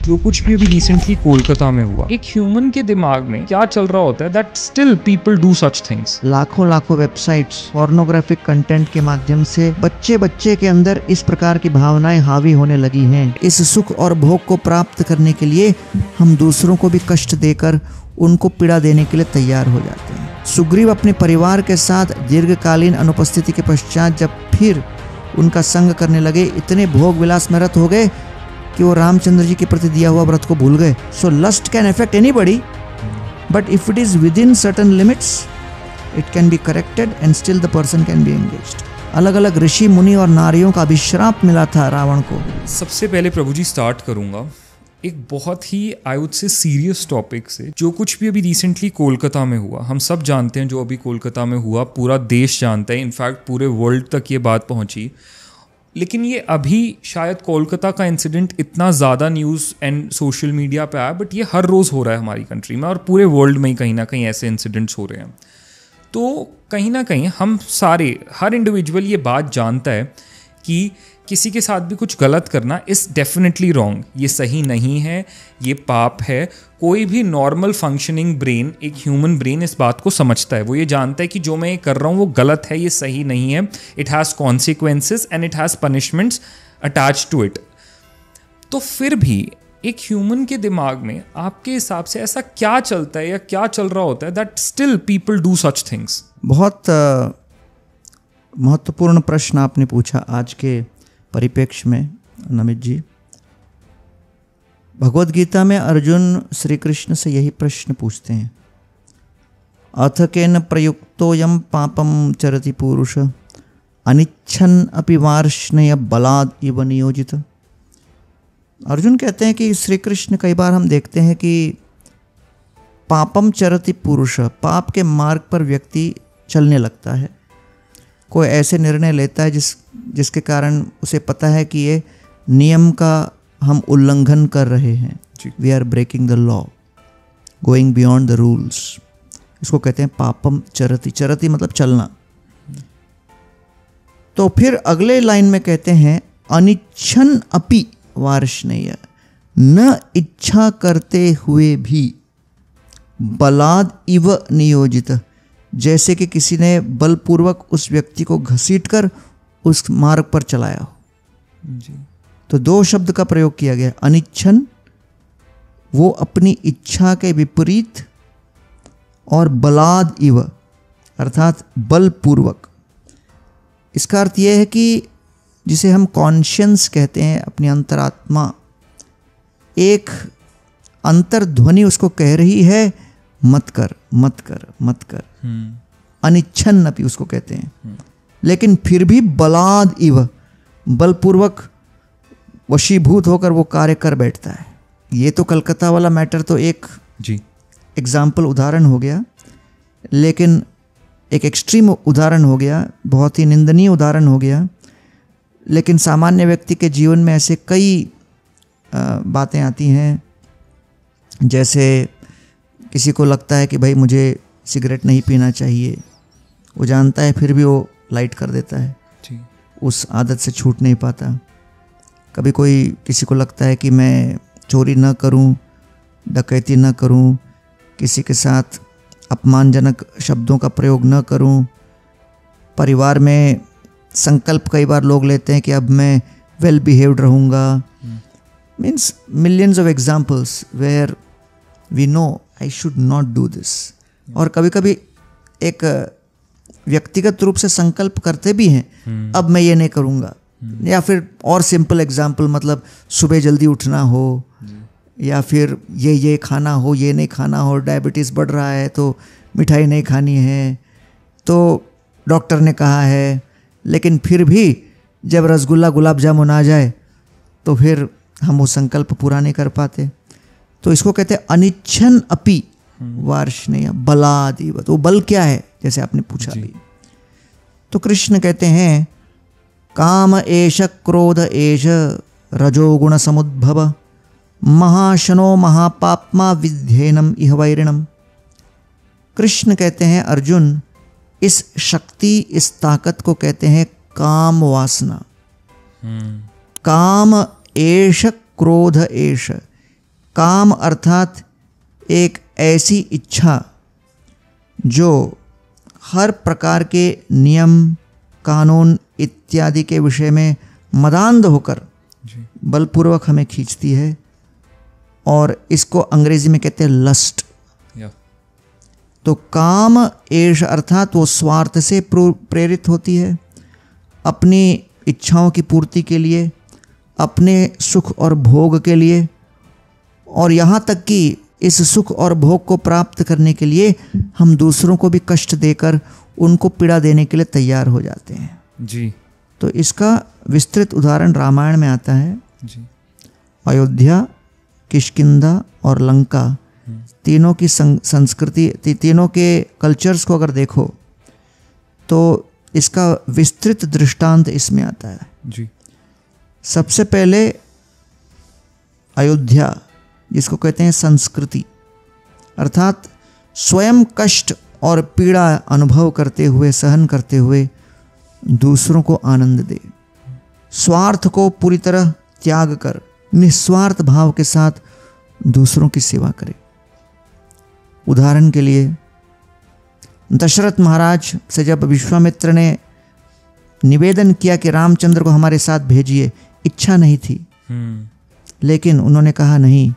जो कुछ भी अभी रिसेंटली कोलकाता में हुआ, एक ह्यूमन के दिमाग में क्या चल रहा होता है that still people do such things. लाखों वेबसाइट्स पोर्नोग्राफिक कंटेंट के माध्यम से बच्चे के अंदर इस प्रकार की भावनाएं हावी होने लगी हैं। इस सुख और भोग को प्राप्त करने के लिए हम दूसरों को भी कष्ट देकर उनको पीड़ा देने के लिए तैयार हो जाते हैं। सुग्रीव अपने परिवार के साथ दीर्घकालीन अनुपस्थिति के पश्चात जब फिर उनका संग करने लगे, इतने भोग विलास में रत हो गए कि वो रामचंद्र जी के प्रति दिया हुआ व्रत को भूल गए। So lust can affect anybody, but if it is within certain limits it can be corrected and still the person can be engaged. अलग अलग ऋषि मुनि और नारियों का अभिश्राप मिला था रावण को। सबसे पहले प्रभु जी स्टार्ट करूंगा एक बहुत ही I would say serious topic से। जो कुछ भी अभी रिसेंटली कोलकाता में हुआ, हम सब जानते हैं जो अभी कोलकाता में हुआ, पूरा देश जानता है, इनफैक्ट पूरे वर्ल्ड तक ये बात पहुंची। लेकिन ये अभी शायद कोलकाता का इंसिडेंट इतना ज़्यादा न्यूज़ एंड सोशल मीडिया पे आया, बट ये हर रोज़ हो रहा है हमारी कंट्री में और पूरे वर्ल्ड में ही कहीं ना कहीं ऐसे इंसिडेंट्स हो रहे हैं। तो कहीं ना कहीं हम सारे, हर इंडिविजुअल ये बात जानता है कि किसी के साथ भी कुछ गलत करना इज़ डेफिनेटली रॉन्ग, ये सही नहीं है, ये पाप है। कोई भी नॉर्मल फंक्शनिंग ब्रेन, एक ह्यूमन ब्रेन इस बात को समझता है, वो ये जानता है कि जो मैं ये कर रहा हूँ वो गलत है, ये सही नहीं है। It has consequences and it has punishments attach to it. तो फिर भी एक ह्यूमन के दिमाग में आपके हिसाब से ऐसा क्या चलता है या क्या चल रहा होता है that still people do such things? बहुत महत्वपूर्ण प्रश्न आपने पूछा आज के परिप्रेक्ष्य में नमित जी। भगवद गीता में अर्जुन श्री कृष्ण से यही प्रश्न पूछते हैं, अथ केन प्रयुक्तोयम पापम चरति पुरुष अनिच्छन अपि वार्ष्णेय बलाद इव नियोजित। अर्जुन कहते हैं कि श्री कृष्ण, कई बार हम देखते हैं कि पापम चरति पुरुष, पाप के मार्ग पर व्यक्ति चलने लगता है, कोई ऐसे निर्णय लेता है जिसके कारण उसे पता है कि ये नियम का हम उल्लंघन कर रहे हैं, we are breaking the law, going beyond the rules. इसको कहते हैं पापम चरति। चरति मतलब चलना। तो फिर अगले लाइन में कहते हैं अनिच्छन अपि वार्ष्णेय, न इच्छा करते हुए भी बलाद इव नियोजित, जैसे कि किसी ने बलपूर्वक उस व्यक्ति को घसीटकर उस मार्ग पर चलाया हो जी। तो दो शब्द का प्रयोग किया गया, अनिच्छन वो अपनी इच्छा के विपरीत, और बलाद इव अर्थात बलपूर्वक। इसका अर्थ यह है कि जिसे हम कॉन्शियंस कहते हैं, अपनी अंतरात्मा, एक अंतर्ध्वनि उसको कह रही है मत कर मत कर मत कर। अनिच्छन अपि उसको कहते हैं। लेकिन फिर भी बलाद इव, बलपूर्वक वशीभूत होकर वो कार्य कर बैठता है। ये तो कलकत्ता वाला मैटर तो एक जी एग्जाम्पल, उदाहरण हो गया, लेकिन एक एक्सट्रीम उदाहरण हो गया, बहुत ही निंदनीय उदाहरण हो गया। लेकिन सामान्य व्यक्ति के जीवन में ऐसे कई बातें आती हैं, जैसे किसी को लगता है कि भाई मुझे सिगरेट नहीं पीना चाहिए, वो जानता है फिर भी वो लाइट कर देता है जी। उस आदत से छूट नहीं पाता। कभी कोई किसी को लगता है कि मैं चोरी न करूं, डकैती न करूं, किसी के साथ अपमानजनक शब्दों का प्रयोग न करूं। परिवार में संकल्प कई बार लोग लेते हैं कि अब मैं वेल बिहेव्ड रहूँगा। Means millions of examples where we know I should not do this. और कभी कभी एक व्यक्तिगत रूप से संकल्प करते भी हैं, अब मैं ये नहीं करूँगा। या फिर और सिंपल एग्जाम्पल, मतलब सुबह जल्दी उठना हो, या फिर ये खाना हो, ये नहीं खाना हो, डायबिटीज़ बढ़ रहा है तो मिठाई नहीं खानी है, तो डॉक्टर ने कहा है। लेकिन फिर भी जब रसगुल्ला गुलाब जामुन आ जाए तो फिर हम वो संकल्प पूरा नहीं कर पाते। तो इसको कहते हैं अनिच्छन अपि वार्ष्णेय बलादिव। तो बल क्या है, जैसे आपने पूछा भी। तो कृष्ण कहते हैं काम एष क्रोध एष रजोगुण समुद्भव महाशनो महापाप्मा विध्येनम इह वैरिणम। कृष्ण कहते हैं अर्जुन, इस शक्ति, इस ताकत को कहते हैं काम वासना। काम एष क्रोध एष, काम अर्थात एक ऐसी इच्छा जो हर प्रकार के नियम, कानून इत्यादि के विषय में मदान्ध होकर बलपूर्वक हमें खींचती है, और इसको अंग्रेजी में कहते हैं लस्ट। तो काम एष अर्थात वो स्वार्थ से प्रेरित होती है, अपनी इच्छाओं की पूर्ति के लिए, अपने सुख और भोग के लिए, और यहाँ तक कि इस सुख और भोग को प्राप्त करने के लिए हम दूसरों को भी कष्ट देकर उनको पीड़ा देने के लिए तैयार हो जाते हैं जी। तो इसका विस्तृत उदाहरण रामायण में आता है जी। अयोध्या, किष्किंधा और लंका तीनों की संस्कृति, तीनों के कल्चर्स को अगर देखो तो इसका विस्तृत दृष्टांत इसमें आता है जी। सबसे पहले अयोध्या, जिसको कहते हैं संस्कृति, अर्थात स्वयं कष्ट और पीड़ा अनुभव करते हुए, सहन करते हुए दूसरों को आनंद दे, स्वार्थ को पूरी तरह त्याग कर निस्वार्थ भाव के साथ दूसरों की सेवा करे। उदाहरण के लिए दशरथ महाराज से जब विश्वामित्र ने निवेदन किया कि रामचंद्र को हमारे साथ भेजिए, इच्छा नहीं थी, लेकिन उन्होंने कहा नहीं,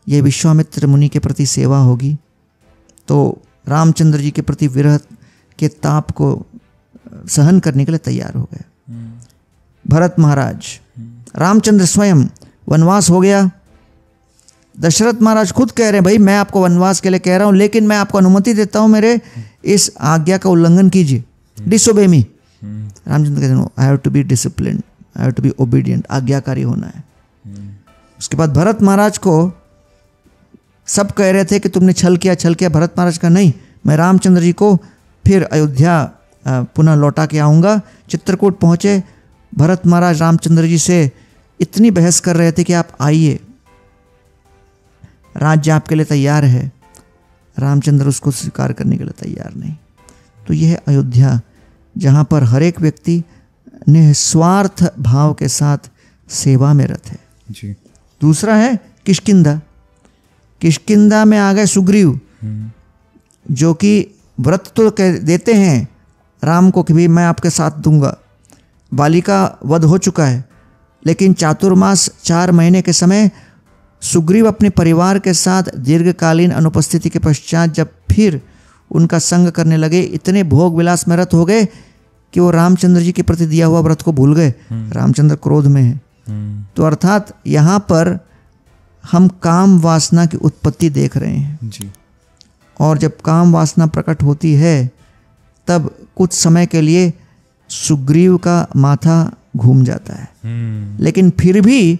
ये विश्वामित्र मुनि के प्रति सेवा होगी, तो रामचंद्र जी के प्रति विरह के ताप को सहन करने के लिए तैयार हो गए। भरत महाराज, रामचंद्र स्वयं, वनवास हो गया, दशरथ महाराज खुद कह रहे हैं भाई मैं आपको वनवास के लिए कह रहा हूं, लेकिन मैं आपको अनुमति देता हूं, मेरे इस आज्ञा का उल्लंघन कीजिए, डिसोबे मी। रामचंद्र कहते हैं I have to be disciplined, I have to be obedient, आज्ञाकारी होना है। उसके बाद भरत महाराज को सब कह रहे थे कि तुमने छल किया, छल किया। भरत महाराज का नहीं, मैं रामचंद्र जी को फिर अयोध्या पुनः लौटा के आऊँगा। चित्रकूट पहुँचे, भरत महाराज रामचंद्र जी से इतनी बहस कर रहे थे कि आप आइए, राज्य आपके लिए तैयार है। रामचंद्र उसको स्वीकार करने के लिए तैयार नहीं। तो यह है अयोध्या, जहाँ पर हर एक व्यक्ति निस्वार्थ भाव के साथ सेवा में रत है जी। दूसरा है किष्किंधा। किष्किंधा में आ गए सुग्रीव, जो कि व्रत तो देते हैं राम को कि भी मैं आपके साथ दूंगा। बाली का वध हो चुका है, लेकिन चातुर्मास 4 महीने के समय सुग्रीव अपने परिवार के साथ दीर्घकालीन अनुपस्थिति के पश्चात जब फिर उनका संग करने लगे, इतने भोग विलास में रत हो गए कि वो रामचंद्र जी के प्रति दिया हुआ व्रत को भूल गए। रामचंद्र क्रोध में है। तो अर्थात यहाँ पर हम काम वासना की उत्पत्ति देख रहे हैं जी। और जब काम वासना प्रकट होती है तब कुछ समय के लिए सुग्रीव का माथा घूम जाता है, लेकिन फिर भी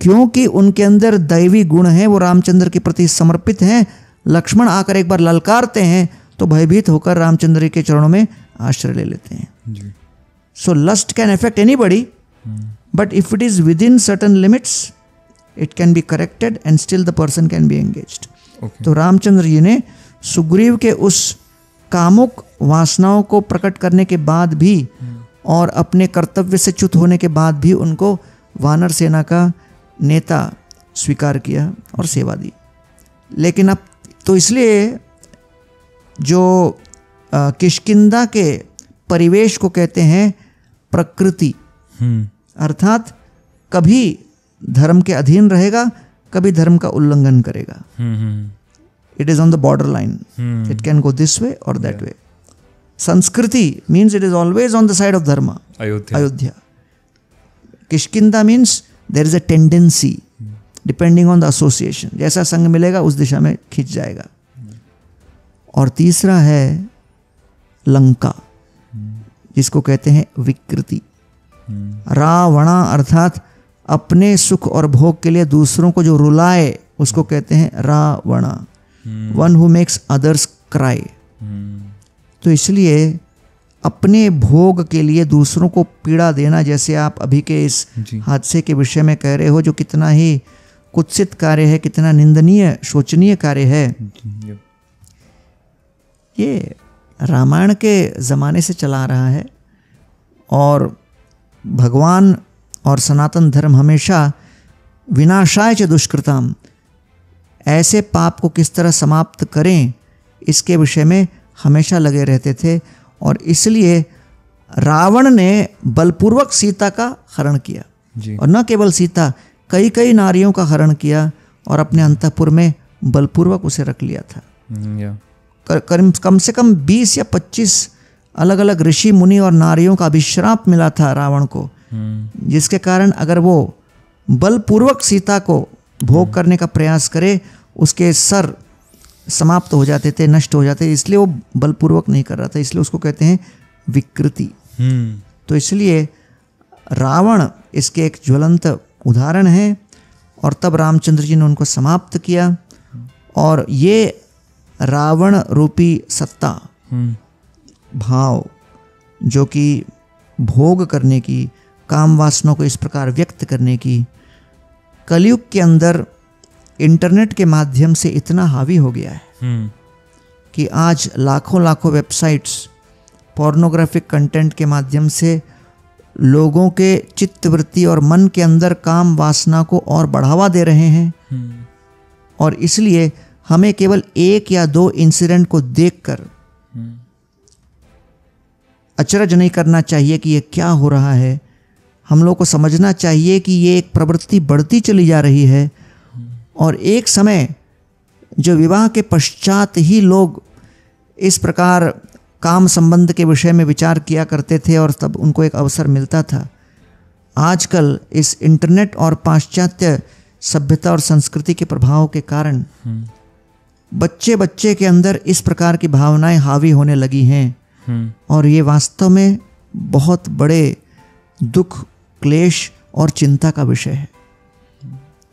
क्योंकि उनके अंदर दैवी गुण है, वो रामचंद्र के प्रति समर्पित हैं, लक्ष्मण आकर एक बार ललकारते हैं तो भयभीत होकर रामचंद्र के चरणों में आश्रय ले लेते हैं। So lust can affect anybody, but if it is within certain limits it can be corrected and still the person can be engaged. तो रामचंद्र जी ने सुग्रीव के उस कामुक वासनाओं को प्रकट करने के बाद भी और अपने कर्तव्य से च्युत होने के बाद भी उनको वानर सेना का नेता स्वीकार किया और सेवा दी। लेकिन अब तो इसलिए जो किष्किंधा के परिवेश को कहते हैं प्रकृति, अर्थात कभी धर्म के अधीन रहेगा, कभी धर्म का उल्लंघन करेगा। It is on the border line, it can go this way और दैट वे। संस्कृति means it is always on the side of dharma. Ayodhya. Kishkindha means there is a tendency depending on the association, जैसा संग मिलेगा उस दिशा में खिंच जाएगा। और तीसरा है लंका, जिसको कहते हैं विकृति। रावणा अर्थात अपने सुख और भोग के लिए दूसरों को जो रुलाए उसको कहते हैं Ravana, one who makes others cry. तो इसलिए अपने भोग के लिए दूसरों को पीड़ा देना, जैसे आप अभी के इस हादसे के विषय में कह रहे हो, जो कितना ही कुत्सित कार्य है, कितना निंदनीय शोचनीय कार्य है, ये रामायण के ज़माने से चला आ रहा है। और भगवान और सनातन धर्म हमेशा विनाशाय च दुष्कृताम, ऐसे पाप को किस तरह समाप्त करें, इसके विषय में हमेशा लगे रहते थे। और इसलिए रावण ने बलपूर्वक सीता का हरण किया जी। और न केवल सीता, कई कई नारियों का हरण किया और अपने अंतःपुर में बलपूर्वक उसे रख लिया था। कम से कम 20 या 25 अलग अलग ऋषि मुनि और नारियों का अभिश्राप मिला था रावण को, जिसके कारण अगर वो बलपूर्वक सीता को भोग करने का प्रयास करे, उसके सर समाप्त हो जाते थे, नष्ट हो जाते थे। इसलिए वो बलपूर्वक नहीं कर रहा था, इसलिए उसको कहते हैं विकृति। तो इसलिए रावण इसके एक ज्वलंत उदाहरण है। और तब रामचंद्र जी ने उनको समाप्त किया। और ये रावण रूपी सत्ता, भाव, जो कि भोग करने की, काम वासना को इस प्रकार व्यक्त करने की, कलयुग के अंदर इंटरनेट के माध्यम से इतना हावी हो गया है कि आज लाखों लाखों वेबसाइट्स पोर्नोग्राफिक कंटेंट के माध्यम से लोगों के चित्तवृत्ति और मन के अंदर काम वासना को और बढ़ावा दे रहे हैं। और इसलिए हमें केवल 1 या 2 इंसिडेंट को देखकर अचरज नहीं करना चाहिए कि ये क्या हो रहा है। हम लोग को समझना चाहिए कि ये एक प्रवृत्ति बढ़ती चली जा रही है। और एक समय जो विवाह के पश्चात ही लोग इस प्रकार काम संबंध के विषय में विचार किया करते थे और तब उनको एक अवसर मिलता था, आजकल इस इंटरनेट और पाश्चात्य सभ्यता और संस्कृति के प्रभाव के कारण बच्चे बच्चे के अंदर इस प्रकार की भावनाएं हावी होने लगी हैं। और ये वास्तव में बहुत बड़े दुख, क्लेश और चिंता का विषय है।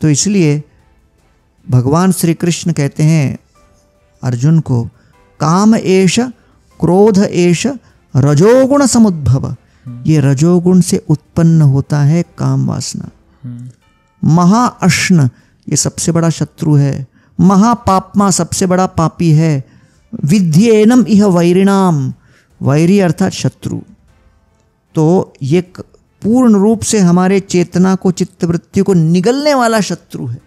तो इसलिए भगवान श्री कृष्ण कहते हैं अर्जुन को, काम एष क्रोध एष रजोगुण समुद्भव। ये रजोगुण से उत्पन्न होता है काम वासना। महाअश्न, ये सबसे बड़ा शत्रु है। महापापमा, सबसे बड़ा पापी है। विध्येनम इह वैरिणाम, वैरी अर्थात शत्रु। तो ये पूर्ण रूप से हमारे चेतना को, चित्तवृत्ति को निगलने वाला शत्रु है।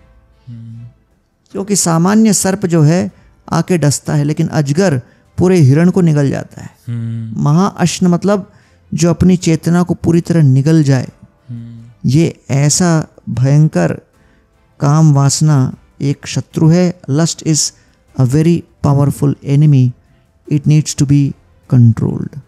क्योंकि सामान्य सर्प जो है आके डसता है, लेकिन अजगर पूरे हिरण को निगल जाता है। महाअश्न मतलब जो अपनी चेतना को पूरी तरह निगल जाए। ये ऐसा भयंकर काम वासना एक शत्रु है। Lust is a very powerful enemy, it needs to be controlled.